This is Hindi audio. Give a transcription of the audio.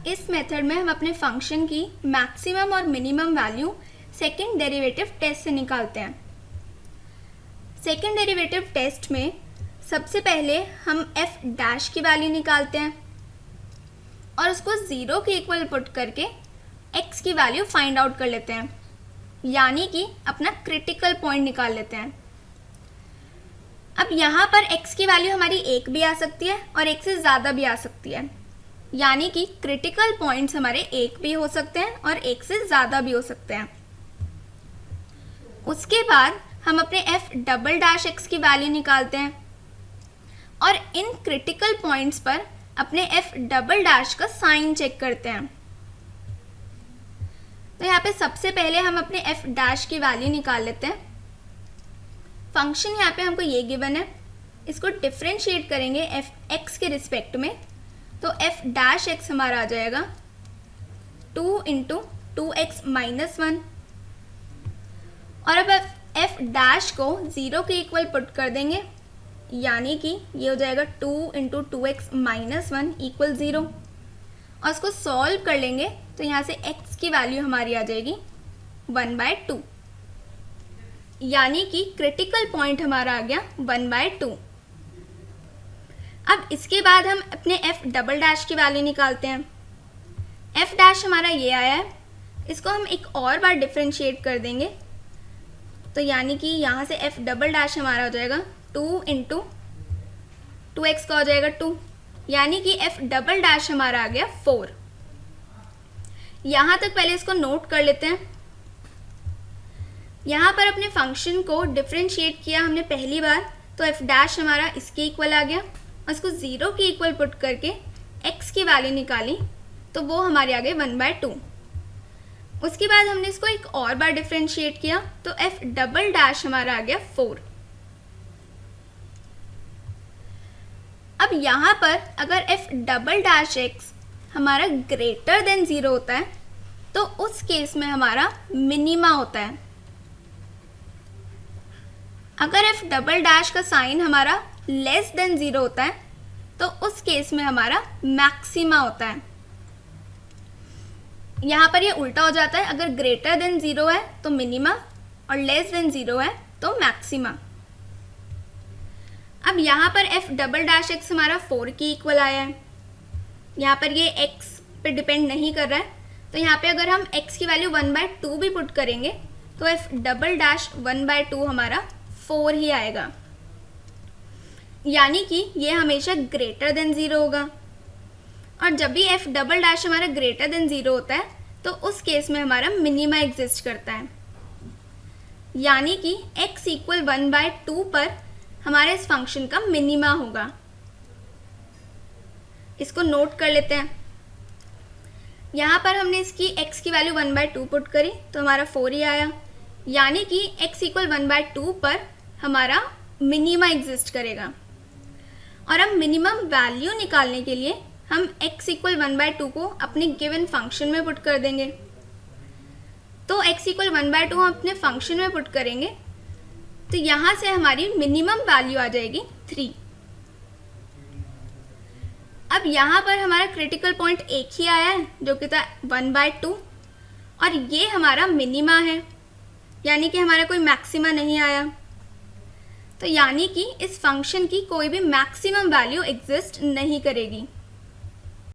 इस मेथड में हम अपने फंक्शन की मैक्सिमम और minimum value second derivative test से निकालते हैं। सेकेंड डेरिवेटिव टेस्ट में सबसे पहले हम एफ डैश की वैल्यू निकालते हैं और उसको 0 के इक्वल पुट करके एक्स की वैल्यू फाइंड आउट कर लेते हैं, यानी कि अपना क्रिटिकल पॉइंट निकाल लेते हैं। अब यहाँ पर x की वैल्यू हमारी 1 भी आ सकती है और 1 से ज़्यादा भी आ सकती है, यानी कि क्रिटिकल पॉइंट्स हमारे 1 भी हो सकते हैं और 1 से ज़्यादा भी हो सकते हैं। उसके बाद हम अपने f डबल डैश x की वैल्यू निकालते हैं और इन क्रिटिकल पॉइंट्स पर अपने f डबल डैश का साइन चेक करते हैं। तो यहाँ पे सबसे पहले हम अपने f डैश की वैल्यू निकाल लेते हैं। फंक्शन यहाँ पे हमको ये गिवन है, इसको डिफरेंशिएट करेंगे f x के रिस्पेक्ट में, तो f डैश x हमारा आ जाएगा 2 इंटू 2x माइनस 1। और अब f डैश को 0 के इक्वल पुट कर देंगे, यानी कि ये हो जाएगा 2 इंटू 2x माइनस 1 इक्वल 0। और इसको सॉल्व कर लेंगे तो यहाँ से x की वैल्यू हमारी आ जाएगी 1/2, यानी कि क्रिटिकल पॉइंट हमारा आ गया 1/2। अब इसके बाद हम अपने f डबल डैश की वैल्यू निकालते हैं। f डैश हमारा ये आया है, इसको हम एक और बार डिफरेंशिएट कर देंगे, तो यानी कि यहाँ से f डबल डैश हमारा हो जाएगा 2 इंटू 2x का हो जाएगा 2, यानी कि f डबल डैश हमारा आ गया 4। यहाँ तक पहले इसको नोट कर लेते हैं। यहाँ पर अपने फंक्शन को डिफरेंशिएट किया हमने पहली बार, तो f डैश हमारा इसके इक्वल आ गया और इसको 0 के इक्वल पुट करके x की वैल्यू निकाली, तो वो हमारे आ गए 1/2। उसके बाद हमने इसको एक और बार डिफरेंशिएट किया, तो f डबल डैश हमारा आ गया 4। अब यहाँ पर अगर f डबल डैश x हमारा ग्रेटर देन 0 होता है तो उस केस में हमारा मिनिमा होता है। अगर f डबल डैश का साइन हमारा लेस देन 0 होता है तो उस केस में हमारा मैक्सिमा होता है। यहाँ पर ये उल्टा हो जाता है, अगर ग्रेटर देन 0 है तो मिनिमा और लेस देन 0 है तो मैक्सिमा। अब यहाँ पर f डबल डैश x हमारा 4 की इक्वल आया है, यहाँ पर ये x पे डिपेंड नहीं कर रहा है, तो यहाँ पे अगर हम x की वैल्यू 1/2 भी पुट करेंगे तो f डबल डैश 1/2 हमारा 4 ही आएगा, यानी कि ये हमेशा ग्रेटर देन 0 होगा। और जब भी f डबल डैश हमारा ग्रेटर देन 0 होता है तो उस केस में हमारा मिनिमा एग्जिस्ट करता है, यानी कि x इक्वल 1/2 पर हमारे इस फंक्शन का मिनिमा होगा। इसको नोट कर लेते हैं। यहाँ पर हमने इसकी x की वैल्यू 1/2 पुट करी तो हमारा 4 ही आया, यानी कि x इक्वल 1/2 पर हमारा मिनिमा एग्जिस्ट करेगा। और अब मिनिमम वैल्यू निकालने के लिए हम x इक्वल 1/2 को अपने गिवन फंक्शन में पुट कर देंगे। तो x इक्वल 1/2 हम अपने फंक्शन में पुट करेंगे तो यहाँ से हमारी मिनिमम वैल्यू आ जाएगी 3। अब यहाँ पर हमारा क्रिटिकल पॉइंट एक ही आया है जो कि था 1/2 और ये हमारा मिनिमा है, यानी कि हमारा कोई मैक्सिमा नहीं आया, तो यानी कि इस फंक्शन की कोई भी मैक्सिमम वैल्यू एग्जिस्ट नहीं करेगी।